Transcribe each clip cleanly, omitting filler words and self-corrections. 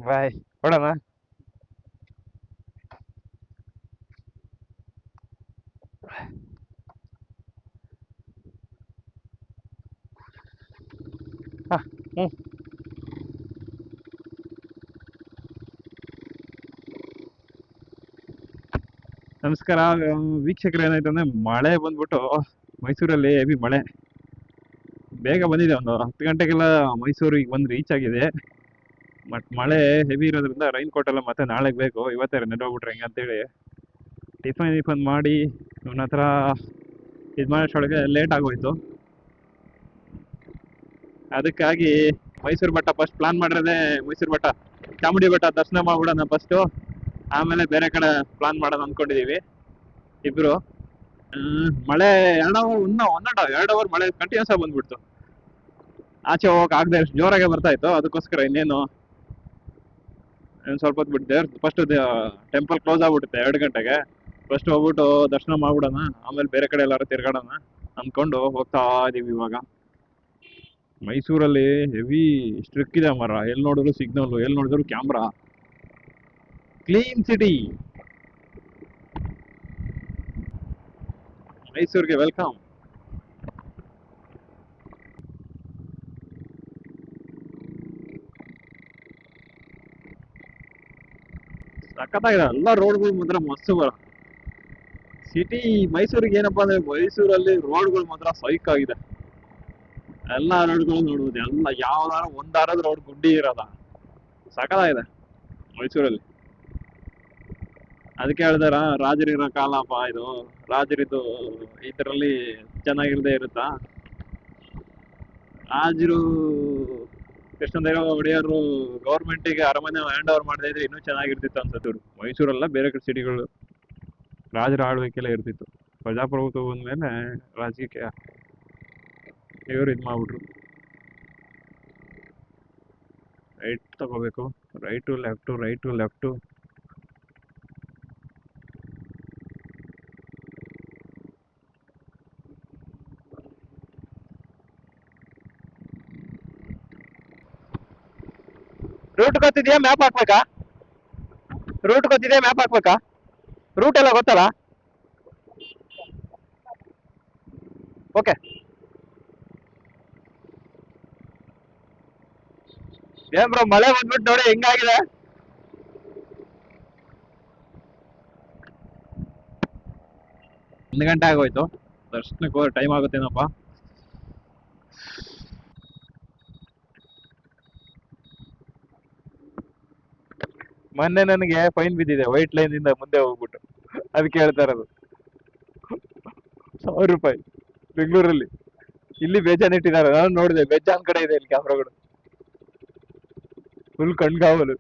ಬಾಯ್ ಕೊಡೋಣ. ಹಾ. ಹ್ಞೂ. ನಮಸ್ಕಾರ. ವೀಕ್ಷಕರು, ಏನಾಯ್ತು ಅಂದ್ರೆ ಮಳೆ ಬಂದ್ಬಿಟ್ಟು ಮೈಸೂರಲ್ಲಿ ಹೆವಿ ಮಳೆ. ಬೇಗ ಬಂದಿದೆ, ಒಂದು 10 ಗಂಟೆಗೆಲ್ಲ ಮೈಸೂರಿಗೆ ಬಂದು ರೀಚ್ ಆಗಿದೆ. ಬಟ್ ಮಳೆ ಹೆವಿ ಇರೋದ್ರಿಂದ ರೈನ್ ಕೋಟ್ ಎಲ್ಲ ಮತ್ತೆ ನಾಳೆಗೆ ಬೇಕು, ಇವತ್ತೇ ನೆನೋಗ್ಬಿಟ್ರೆ ಹೆಂಗೆ ಅಂತೇಳಿ ಟಿಫನ್ ಮಾಡಿ ಇವನ ಹತ್ರ ಇದು ಮಾಡೋಷ್ಟೊಳಗೆ ಲೇಟ್ ಆಗೋಯ್ತು. ಅದಕ್ಕಾಗಿ ಮೈಸೂರು ಬೆಟ್ಟ ಫಸ್ಟ್ ಪ್ಲಾನ್ ಮಾಡಿರೋದೇ ಮೈಸೂರು ಬೆಟ್ಟ, ಚಾಮುಂಡಿ ಬೆಟ್ಟ ದರ್ಶನ ಮಾಡ್ಬಿಡೋಣ ಫಸ್ಟು, ಆಮೇಲೆ ಬೇರೆ ಕಡೆ ಪ್ಲಾನ್ ಮಾಡೋಣ ಅಂದ್ಕೊಂಡಿದೀವಿ ಇಬ್ರು. ಮಳೆ 2 ಅವರ್ ಮಳೆ ಕಂಟಿನ್ಯೂಸ್ ಆಗಿ ಬಂದ್ಬಿಡ್ತು. ಆಚೆ ಹೋಗಕ್ ಆಗದೆ ಅಷ್ಟು ಜೋರಾಗೆ ಬರ್ತಾ ಇತ್ತು. ಅದಕ್ಕೋಸ್ಕರ ಇನ್ನೇನು ಸ್ವಲ್ಪ ಹೊತ್ತು ಬಿಟ್ಟು ಫಸ್ಟ್ ಟೆಂಪಲ್ ಕ್ಲೋಸ್ ಆಗ್ಬಿಡುತ್ತೆ 2 ಗಂಟೆಗೆ. ಫಸ್ಟ್ ಹೋಗ್ಬಿಟ್ಟು ದರ್ಶನ ಮಾಡ್ಬಿಡೋಣ, ಆಮೇಲೆ ಬೇರೆ ಕಡೆ ಎಲ್ಲಾರು ತಿರ್ಗಾಡೋಣ ಅಂದ್ಕೊಂಡು ಹೋಗ್ತಾ ಇದೀವಿ ಇವಾಗ. ಮೈಸೂರಲ್ಲಿ ಹೆವಿ ಸ್ಟ್ರಿಕ್ ಇದೆ ಮರ, ಎಲ್ಲಿ ನೋಡಿದ್ರು ಸಿಗ್ನಲ್, ಎಲ್ಲಿ ನೋಡಿದ್ರು ಕ್ಯಾಮ್ರಾ. ಕ್ಲೀನ್ ಸಿಟಿ ಮೈಸೂರಿಗೆ ವೆಲ್ಕಮ್. ಸಖತ್ತಾಗಿದೆ ಎಲ್ಲ ರೋಡ್ಗಳು ಮಾತ್ರ ಮಸ್ತ್ ಬರ. ಸಿಟಿ ಮೈಸೂರಿಗೆ ಏನಪ್ಪಾ ಅಂದ್ರೆ ಮೈಸೂರಲ್ಲಿ ರೋಡ್ಗಳು ಮಾತ್ರ ಸೈಕ್ ಆಗಿದೆ. ಎಲ್ಲಾ ರೋಡ್ಗಳು ನೋಡ್ಬೋದು, ಎಲ್ಲ ಯಾವ್ದಾರ ಒಂದಾರದ ರೋಡ್ ಗುಡ್ಡಿ ಇರೋದ, ಸಖತ್ತಾಗಿದೆ ಮೈಸೂರಲ್ಲಿ. ಅದಕ್ಕೆ ಹೇಳ್ದಾರ ರಾಜರಿರೋ ಕಾಲಪ್ಪ ಇದು, ರಾಜರಿದ್ದು ಇದರಲ್ಲಿ ಚೆನ್ನಾಗಿರದೇ ಇರುತ್ತಾ. ರಾಜರು ಕೃಷ್ಣದೇವ ಒಡೆಯರು ಗೌರ್ಮೆಂಟಿಗೆ ಅರಮನೆ ಹ್ಯಾಂಡ್ ಓವರ್ ಮಾಡದೇ ಇದ್ರೆ ಇನ್ನೂ ಚೆನ್ನಾಗಿರ್ತಿತ್ತು ಅನ್ಸತ್ತೆ. ಮೈಸೂರಲ್ಲ, ಬೇರೆ ಕಡೆ ಸಿಟಿಗಳು ರಾಜರ ಆಳ್ವಿಕೆಲ್ಲ ಇರ್ತಿತ್ತು. ಪ್ರಜಾಪ್ರಭುತ್ವ ಬಂದ್ಮೇಲೆ ರಾಜಕೀಯ ಇವರು ಇದು ಮಾಡ್ಬಿಟ್ರು. ರೈಟ್ ತಗೋಬೇಕು, right left, right left. Route ಗೊತ್ತಿದೆಯಾ, ಮ್ಯಾಪ್ ಹಾಕ್ಬೇಕಾ? ರೂಟ್ ಗೊತ್ತಿದೆಯಾ, ಮ್ಯಾಪ್ ಹಾಕ್ಬೇಕಾ? ರೂಟ್ ಎಲ್ಲ ಗೊತ್ತಲ್ಲ? ಓಕೆ. ಏನ್ ಬ್ರೋ, ಮಳೆ ಬಂದ್ಬಿಟ್ಟು ನೋಡಿ ಹೆಂಗಾಗಿದೆ. 1 ಗಂಟೆ ಆಗೋಯ್ತು, ದರ್ಶನಕ್ಕೆ ಹೋದ್ರೆ ಟೈಮ್ ಆಗುತ್ತೇನಪ್ಪ. ಮೊನ್ನೆ ನನಗೆ ಫೈನ್ ಬಿದ್ದಿದೆ ವೈಟ್ ಲೈನ್ ಇಂದ ಮುಂದೆ ಹೋಗ್ಬಿಟ್ಟು, ಅದಕ್ಕೆ ಹೇಳ್ತಾ ಇರೋದು. 1,000 ರೂಪಾಯಿ ಬೆಂಗಳೂರಲ್ಲಿ. ಇಲ್ಲಿ ಬೇಜಾನ್ ಇಟ್ಟಿದ್ದಾರೆ, ನಾನು ನೋಡಿದೆ ಬೇಜಾನ್ ಕಡೆ ಇದೆ ಇಲ್ಲಿ ಕ್ಯಾಮ್ರಾಗಳು, ಫುಲ್ ಕಣ್ಗಾವಲು.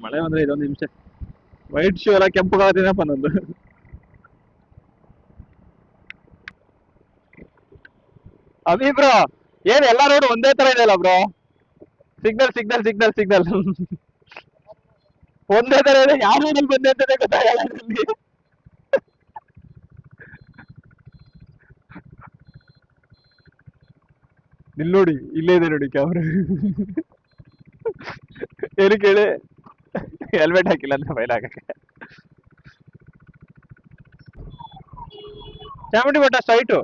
ಮಳೆ ಬಂದ್ರೆ ಇದೊಂದು ನಿಮಿಷ ವೈಟ್ ಶೂ ಎಲ್ಲ ಕೆಂಪುಗಾಗ್ತೀನಪ್ಪ ನಂದು. ಅಭಿ ಬ್ರೋ, ಏನ್ ಎಲ್ಲಾ ರೋಡ್ ಒಂದೇ ತರ ಇದೆಯಲ್ಲ bro? Signal signal signal signal ಒಂದೇ ತರ ಇದೆ, ಯಾವ ರೋಡಲ್ಲಿ ಬಂದೆ ಅಂತಾನೆ ಗೊತ್ತಾಗಲ್ಲ ನನಗೆ. ಇಲ್ಲಿ ನೋಡಿ, ಇಲ್ಲೇ ಇದೆ ನೋಡಿ ಕ್ಯಾಮ್ರಾ. ಏನು ಕೇಳಿ, ಹೆಲ್ಮೆಟ್ ಹಾಕಿಲ್ಲ ಅಂದ್ರೆ ಫೈನ್ ಆಗಕ್ಕೆ. ಚಾಮುಂಡಿ ಬೆಟ್ಟ ಸ್ಟ್ರೈಟು.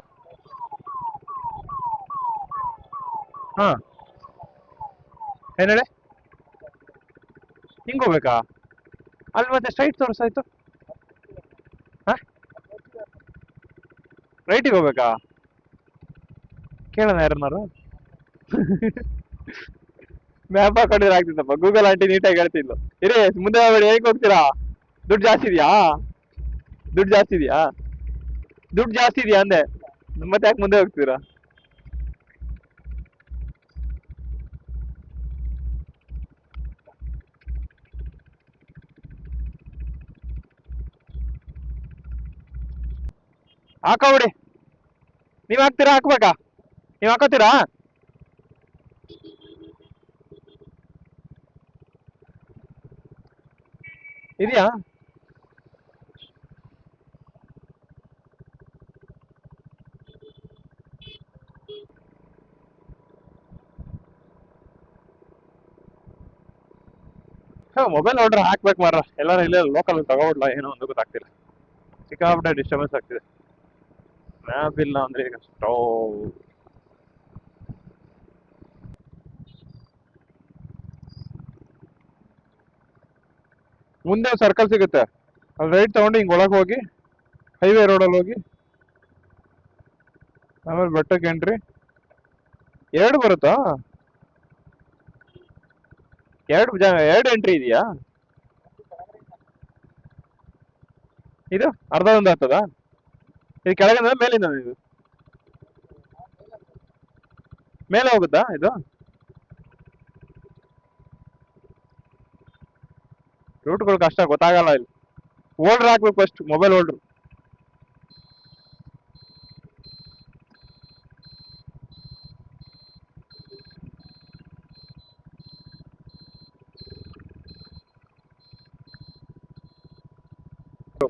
ಹಾ, ಏನ್ ಹೇಳಿ, ಹಿಂಗ್ ಹೋಗ್ಬೇಕಾ? ಅಲ್ಲಿ ಮತ್ತೆ ಸ್ಟ್ರೈಟ್ ತೋರಿಸಾಯ್ತು. ಹಾ, ರೈಟಿಗೆ ಹೋಗ್ಬೇಕಾ? ಕೇಳೋಣ ಯಾರನ್ನಾರು. ಮ್ಯಾಪ್ ಹಾಕೊಂಡಿದ್ರೆ ಆಗ್ತಿತ್ತಪ್ಪ, ಗೂಗಲ್ ಆಂಟಿ ನೀಟಾಗಿ ಹೇಳ್ತಿದ್ಲು. ಇರೇ ಮುಂದೆ ಹೋಗ್ಬೇಡಿ, ಹೇಗೆ ಹೋಗ್ತೀರಾ? ದುಡ್ಡು ಜಾಸ್ತಿ ಇದೆಯಾ? ದುಡ್ಡು ಜಾಸ್ತಿ ಇದೆಯಾ? ದುಡ್ಡು ಜಾಸ್ತಿ ಇದೆಯಾ ಅಂದೆ, ಮತ್ತೆ ಯಾಕೆ ಮುಂದೆ ಹೋಗ್ತೀರಾ? ಹಾಕೋಬಿಡಿ. ನೀವ್ ಹಾಕ್ತೀರಾ, ಹಾಕ್ಬೇಕಾ? ನೀವ್ ಹಾಕೋತೀರಾ? ಇದೆಯಾ? ಮೊಬೈಲ್ ಆರ್ಡರ್ ಹಾಕ್ಬೇಕು ಮಾರ, ಎಲ್ಲಾರು ಇಲ್ಲೇ ಲೋಕಲ್ ತಗೋಬಿಡ್ಲಾ ಏನೋ ಒಂದು ಗೊತ್ತಾಗ್ತಿಲ್ಲ. ಸಿಕ್ಕಾಪಟ್ಟೆ ಡಿಸ್ಟರ್ಬೆನ್ಸ್ ಆಗ್ತಿದೆ. ಮ್ಯಾಪ್ ಇಲ್ಲ ಅಂದ್ರೆ ಈಗ ಸ್ಟವ್. ಮುಂದೆ ಸರ್ಕಲ್ ಸಿಗುತ್ತೆ, ಅಲ್ಲಿ ರೈಟ್ ತಗೊಂಡು ಹಿಂಗ್ ಒಳಗೆ ಹೋಗಿ ಹೈವೇ ರೋಡಲ್ಲಿ ಹೋಗಿ ಆಮೇಲೆ ಬೆಟ್ಟಕ್ಕೆ ಎಂಟ್ರಿ. ಎರಡು ಬರುತ್ತಾ? ಎರಡು ಎಂಟ್ರಿ ಇದೆಯಾ? ಇದು ಅರ್ಧ ಒಂದು ಆಗ್ತದಾ? ಇದು ಕೆಳಗಿಂದ ಮೇಲಿಂದ? ಇದು ಮೇಲೆ ಹೋಗುತ್ತಾ ಇದು? ರೂಟ್ಗಳು ಕಷ್ಟ ಗೊತ್ತಾಗಲ್ಲ ಇಲ್ಲಿ. ಹೋಲ್ಡರ್ ಹಾಕ್ಬೇಕು ಫಸ್ಟ್, ಮೊಬೈಲ್ ಹೋಲ್ಡರ್.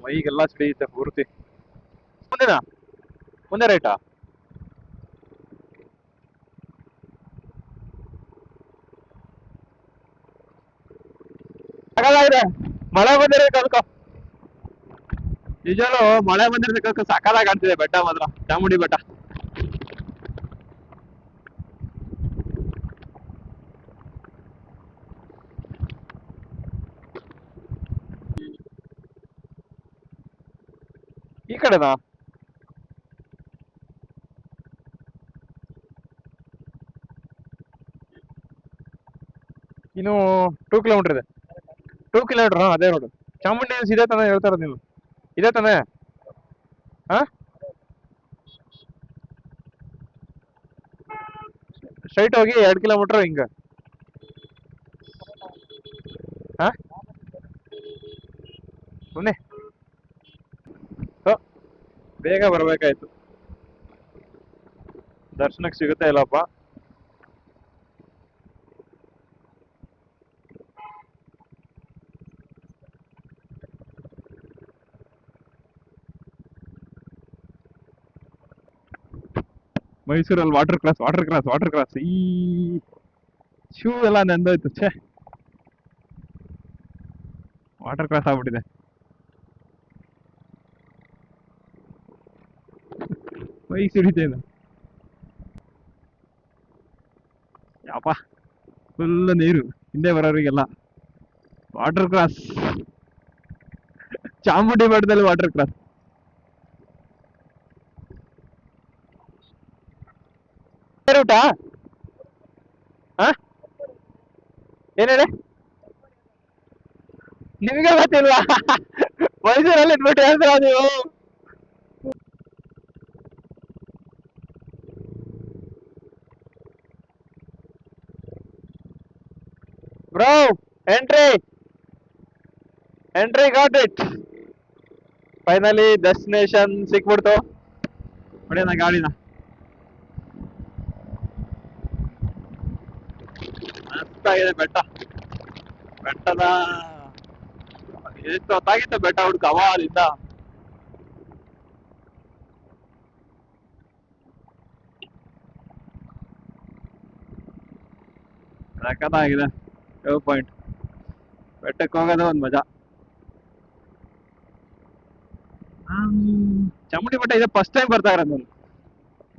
ಮೈಗೆಲ್ಲ ಸಿಡಿಯುತ್ತೆ ಪೂರ್ತಿ. ಮುಂದೆನಾ? ಮುಂದೆ ರೈಟಾ? ಸಾಕಾಗಿದೆ, ಮಳೆ ಬಂದಿರೋ ಕಲ್ಕೊ. ನಿಜವೂ ಮಳೆ ಬಂದಿರೋದಕ್ಕೆ ಸಕಾಲಾಗಿ ಕಾಣ್ತಿದೆ ಬೆಟ್ಟ ಮಾತ್ರ, ಚಾಮುಂಡಿ ಬೆಟ್ಟ. ಈ ಕಡೆನಾ? ಇನ್ನು 2 ಕಿಲೋಮೀಟರ್ ಇದೆ. 2 ಕಿಲೋಮೀಟರ್, ಅದೇ ರೋಡ್. ಚಾಮುಂಡಿ ಹಿಲ್ಸ್ ಇದೆ ತಾನೇ ಹೇಳ್ತಾರ ನೀವು? ಇದೆ ತಾನೇ? ಹಾ, ಸ್ಟ್ರೈಟ್ ಹೋಗಿ 2 ಕಿಲೋಮೀಟರ್ ಹಿಂಗ. ಹಾ, ಸುಮ್ಮನೆ ಬೇಗ ಬರ್ಬೇಕಾಯ್ತು. ದರ್ಶನಕ್ಕೆ ಸಿಗುತ್ತೆ ಇಲ್ಲಪ್ಪ. ಮೈಸೂರಲ್ಲಿ water cross, water cross, water cross. ಈ ಶೂ ಎಲ್ಲ ನೆಂದೋಯ್ತು. ಛೇ, ವಾಟರ್ ಕ್ರಾಸ್ ಆಗ್ಬಿಟ್ಟಿದೆ. ಮೈ ಸಿಡಿತೇನು ಯಪ್ಪ, ಫುಲ್ ನೀರು ಹಿಂದೆ ಬರೋರಿಗೆಲ್ಲ. ವಾಟರ್ ಕ್ರಾಸ್, ಚಾಮುಂಡಿ ಬೆಟ್ಟದಲ್ಲಿ ವಾಟರ್ ಕ್ರಾಸ್. ರೂಟಾ? ಹಾ, ಏನ್ ಹೇಳಿ? ನಿಮ್ಗೆ ಗೊತ್ತಿಲ್ವಾ? ಮೈಸೂರಲ್ಲಿ ಇದ್ಬಿಟ್ಟು ಹೇಳ್ತೀರಾ ನೀವು? Bro, entry entry got it. Finally destination ಸಿಕ್ಬಿಡ್ತು. ಹೊಡೆಯೋಣ ಗಾಡಿನ. ಮಸ್ತಾಗಿದೆ ಬೆಟ್ಟ. ಬೆಟ್ಟದ ಎಷ್ಟು ಹೊತ್ತಾಗಿತ್ತು ಬೆಟ್ಟ ಹುಡ್ಕ ಅವಾಲಿಂದ. ಸಖತ್ತಾಗಿದೆ. View point. ಬೆಟ್ಟಕ್ಕೆ ಹೋಗೋದು ಒಂದು ಮಜಾ. ಚಾಮುಂಡಿ ಬೆಟ್ಟ ಇದೆ ಫಸ್ಟ್ ಟೈಮ್ ಬರ್ತಾ ಇರೋದು ನಾನು.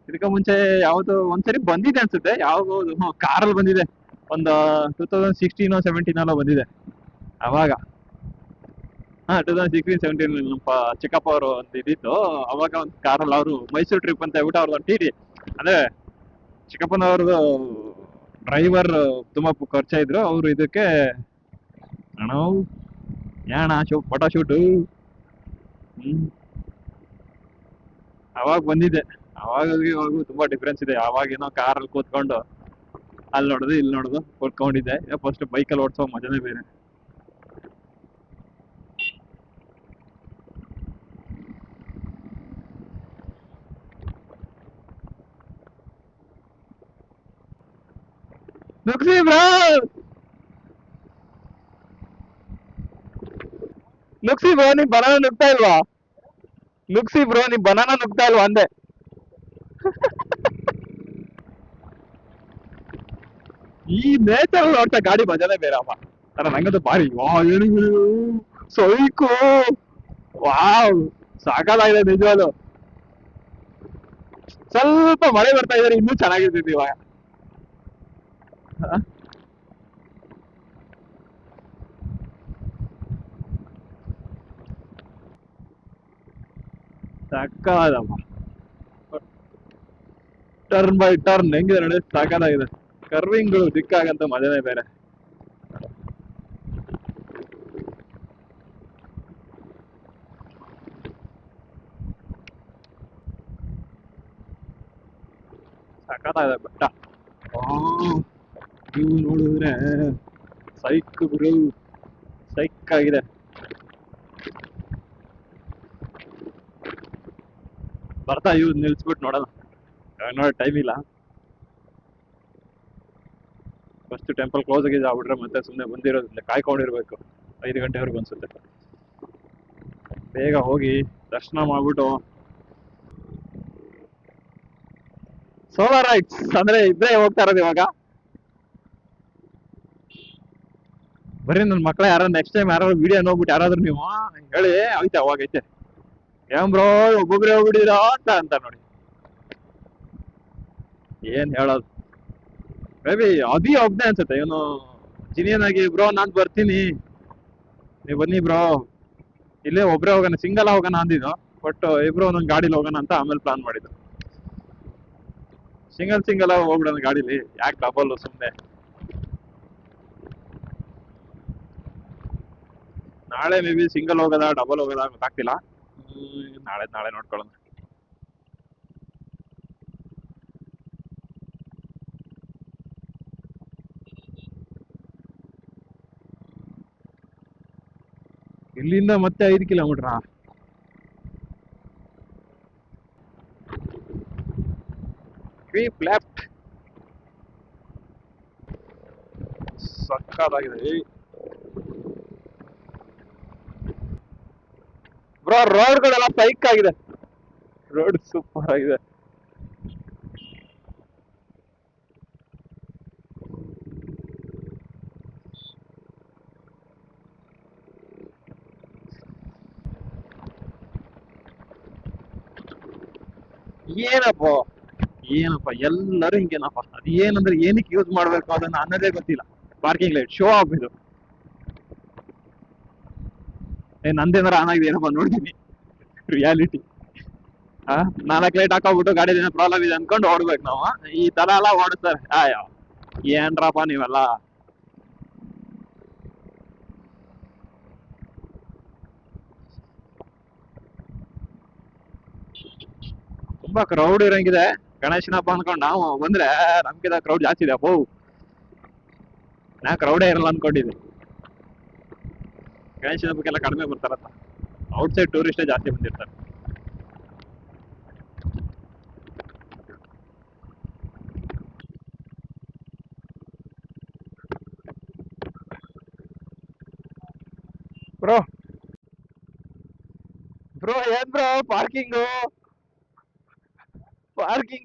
ಇದಕ್ಕೆ ಮುಂಚೆ ಯಾವ್ದು ಒಂದ್ಸರಿ ಬಂದಿದೆ ಅನ್ಸುತ್ತೆ, ಯಾವ್ದು ಕಾರಲ್ಲಿ ಬಂದಿದೆ. ಒಂದು 2016-17 ಬಂದಿದೆ ಅವಾಗ. ಹಾ, 2016-17 ನಮ್ಮ ಚಿಕ್ಕಪ್ಪ ಅವರು ಒಂದು ಇದಿತ್ತು. ಅವಾಗ ಒಂದು ಕಾರಲ್ಲಿ ಅವರು ಮೈಸೂರು ಟ್ರಿಪ್ ಅಂತ ಹೇಳ್ಬಿಟ್ಟು ಅವ್ರದ್ದು ಒಂದು ಟಿ ಅಂದ್ರೆ ಚಿಕ್ಕಪ್ಪನವ್ರದ್ದು ಡ್ರೈವರ್ ತುಂಬಾ ಖರ್ಚ ಇದ್ರು. ಅವರು ಇದಕ್ಕೆ ಅಣ್ಣ ಯಾಣ ಫೋಟೋ ಶೂಟು. ಅವಾಗ ಬಂದಿದ್ದೆ. ಅವಾಗ ಇವಾಗೂ ತುಂಬಾ ಡಿಫ್ರೆನ್ಸ್ ಇದೆ. ಅವಾಗೇನೋ ಕಾರಲ್ಲಿ ಕೂತ್ಕೊಂಡು ಅಲ್ಲಿ ನೋಡುದು ಇಲ್ಲಿ ನೋಡುದು ಕೂತ್ಕೊಂಡಿದ್ದೆ. ಫಸ್ಟ್ ಬೈಕಲ್ಲಿ ಓಡಿಸೋ ಮಜಾನೇ ಬೇರೆ. ನುಗ್ಸಿ ಬ್ರೋ, ನುಗ್ಸಿ ಬ್ರೋ, ನೀವ್ ಬನಾನ ನುಗ್ತಾ ಇಲ್ವಾ? ನುಗ್ಸಿ ಬ್ರೋ, ನೀವ್ ಬನಾನ ನುಗ್ತಾ ಇಲ್ವಾ ಅಂದೆ. ಈ ನೇಚರ್ ನೋಡ್ತಾ ಗಾಡಿ ಮಜಾನೇ ಬೇರೆ ಅಮ್ಮ. ಅಲ್ಲ ನಂಗಂತೂ ಭಾರಿ ವಾ ಏನು ಸೈಕೋ ವಾವ್ ಸಾಕಾಗಿದೆ ನಿಜವಾಗ್ಲು. ಸ್ವಲ್ಪ ಮಳೆ ಬರ್ತಾ ಇದ್ರೆ ಇನ್ನೂ ಚೆನ್ನಾಗಿರ್ತಿತ್ತು ಇವಾಗ. ಹ? ಸಕ್ಕದಾಗದಪ್ಪ. ಟರ್ನ್ ಬೈ ಟರ್ನ್ ಹೆಂಗಿದೆ ನೋಡಿ, ಸಾಕಾಗಿದೆ. ಕರ್ವಿಂಗ್ಗಳು ದಿಕ್ಕಾಗಂತ ಮಜಾನೇ ಬೇರೆ. ಸಕ್ಕತ್ತಾಗಿದೆ ಬೆಟ್ಟ. ಇವು ನೋಡಿದ್ರೆ ಸೈಕ್ ಗುರು, ಸೈಕ್ ಆಗಿದೆ. ಬರ್ತಾ ಇವ್ ನಿಲ್ಸ್ಬಿಟ್ಟು ನೋಡೋಣ. ನೋಡಿ ಟೈಮ್ ಇಲ್ಲ. ಫಸ್ಟ್ ಟೆಂಪಲ್ ಕ್ಲೋಸ್ ಆಗಿದೆ ಆಗ್ಬಿಟ್ರೆ ಮತ್ತೆ ಸುಮ್ಮನೆ ಬಂದಿರೋದಿಲ್ಲ, ಕಾಯ್ಕೊಂಡಿರ್ಬೇಕು 5 ಗಂಟೆವರೆಗೂ ಅನ್ಸುತ್ತೆ. ಬೇಗ ಹೋಗಿ ದರ್ಶನ ಮಾಡ್ಬಿಟ್ಟು. ಸೋಲಾರ್ ರೈಟ್ಸ್ ಅಂದ್ರೆ ಇಬ್ಬರೇ ಹೋಗ್ತಾ ಇರೋದು ಇವಾಗ. ಬರೀ ನನ್ನ ಮಕ್ಕಳ ಯಾರು ನೆಕ್ಸ್ಟ್ ಟೈಮ್ ಯಾರು ವಿಡಿಯೋ ನೋಡ್ಬಿಟ್ಟು ಯಾರಾದ್ರೂ ನೀವು ಹೇಳಿ ಆಯ್ತಾ ಅವಾಗೈತೆ ಏನ್ ಬ್ರೋ ಒಬ್ಬೊಬ್ರೆ ಹೋಗ್ಬಿಟ್ಟಿರಾ ಅಂತ ನೋಡಿ. ಏನ್ ಹೇಳೋದು, ಮೇ ಬಿ ಅದಿ ಒಬ್ನೇ ಅನ್ಸುತ್ತೆ ಇವನು ಜಿನಿಯನ್ ಆಗಿ ಬ್ರೋ ನಾನ್ ಬರ್ತೀನಿ ನೀವು ಬನ್ನಿ ಬ್ರೋ ಇಲ್ಲೇ ಒಬ್ರೇ ಹೋಗೋಣ, ಸಿಂಗಲ್ ಹೋಗೋಣ ಅಂದಿದ್ದು. ಬಟ್ ಇಬ್ರು ಒಂದೊಂದು ಗಾಡಿಲಿ ಹೋಗೋಣ ಅಂತ ಆಮೇಲೆ ಪ್ಲಾನ್ ಮಾಡಿದ್ರು. ಸಿಂಗಲ್ ಹೋಗ್ಬಿಡೋಣ ಗಾಡಿಲಿ, ಯಾಕೆ ಡಬಲ್ ಸುಮ್ಮನೆ. ನಾಳೆ ಮೇ ಬಿ ಸಿಂಗಲ್ ಹೋಗೋದಾ ಡಬಲ್ ಹೋಗೋದಾ ಗೊತ್ತಾಗ್ತಿಲ್ಲ. ನಾಳೆ ನೋಡ್ಕೊಳ್ಳೋಣ. ಇಲ್ಲಿಂದ ಮತ್ತೆ 5 ಕಿಲೋಮೀಟರ್. Sweep left. ಸಕ್ಕತ್ತಾಗಿದೆ ಬ್ರೋ, ರೋಡ್ಗಳೆಲ್ಲ ಸೈಕ್ ಆಗಿದೆ. ರೋಡ್ ಸೂಪರ್ ಆಗಿದೆ. ಏನಪ್ಪ ಎಲ್ಲರೂ ಹಿಂಗೇನಪ್ಪ. ಅದು ಏನಂದ್ರೆ ಏನಕ್ಕೆ ಯೂಸ್ ಮಾಡ್ಬೇಕು ಅದನ್ನ ಅನ್ನೋದೇ ಗೊತ್ತಿಲ್ಲ. ಪಾರ್ಕಿಂಗ್ ಲೈಟ್ ಶೋ ಆಫ್ ಇದು. ನಂದೇನಾರ ಆನ್ ಆಗಿದೆ ಏನಪ್ಪ ನೋಡ್ತೀನಿ ರಿಯಾಲಿಟಿ. 4 ಲೈಟ್ ಹಾಕೋಬಿಟ್ಟು ಗಾಡಿ ಏನೋ ಪ್ರಾಬ್ಲಮ್ ಇದೆ ಅನ್ಕೊಂಡು ಓಡ್ಬೇಕು ನಾವು. ಈ ತರ ಎಲ್ಲ ಓಡಿಸ್ತಾರೆ. ಏನ್ರಪ್ಪ ನೀವೆಲ್ಲ. ತುಂಬಾ ಕ್ರೌಡ್ ಇರಂಗಿದೆ. ಗಣೇಶನ ಹಬ್ಬ ಅನ್ಕೊಂಡು ನಾವು ಬಂದ್ರೆ ನಮ್ಗಿಂತ ಕ್ರೌಡ್ ಜಾಸ್ತಿ ಇದೆ ಅಪ್ಪೋ. ನಾ ಕ್ರೌಡೇ ಇರಲ್ಲ ಅನ್ಕೊಂಡಿದ್ದೆ. ಗಣೇಶನ ಹಬ್ಬಕ್ಕೆಲ್ಲ ಕಡಿಮೆ ಬರ್ತಾರತ್ತ. ಔಟ್ಸೈಡ್ ಟೂರಿಸ್ಟೇ ಜಾಸ್ತಿ ಬಂದಿರ್ತಾರೆ. ಬ್ರೋ ಏನ್ ಬ್ರೋ ಪಾರ್ಕಿಂಗ್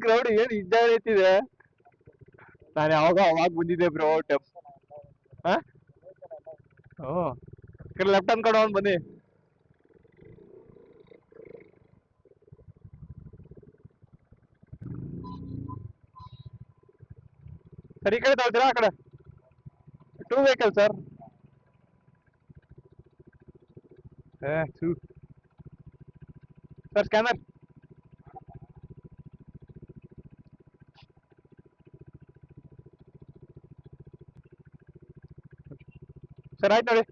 ಕ್ರೌಡ್ ಏನ್ ಇದ್ದಾಯ್ತಿದೆ. ನಾನು ಅವಾಗ ಬಂದಿದ್ದೆ ಬ್ರೋ. ಲೆಫ್ಟ್ ಅನ್ಕೊಂಡು ಹೋಗ್ ಬನ್ನಿ. ಸರ್ ಈ ಕಡೆ ತಗೋತೀರಾ ಆ ಕಡೆ? 2 vehicle sir. Sir scanner. Sir ಆಯ್ತು ನೋಡಿ.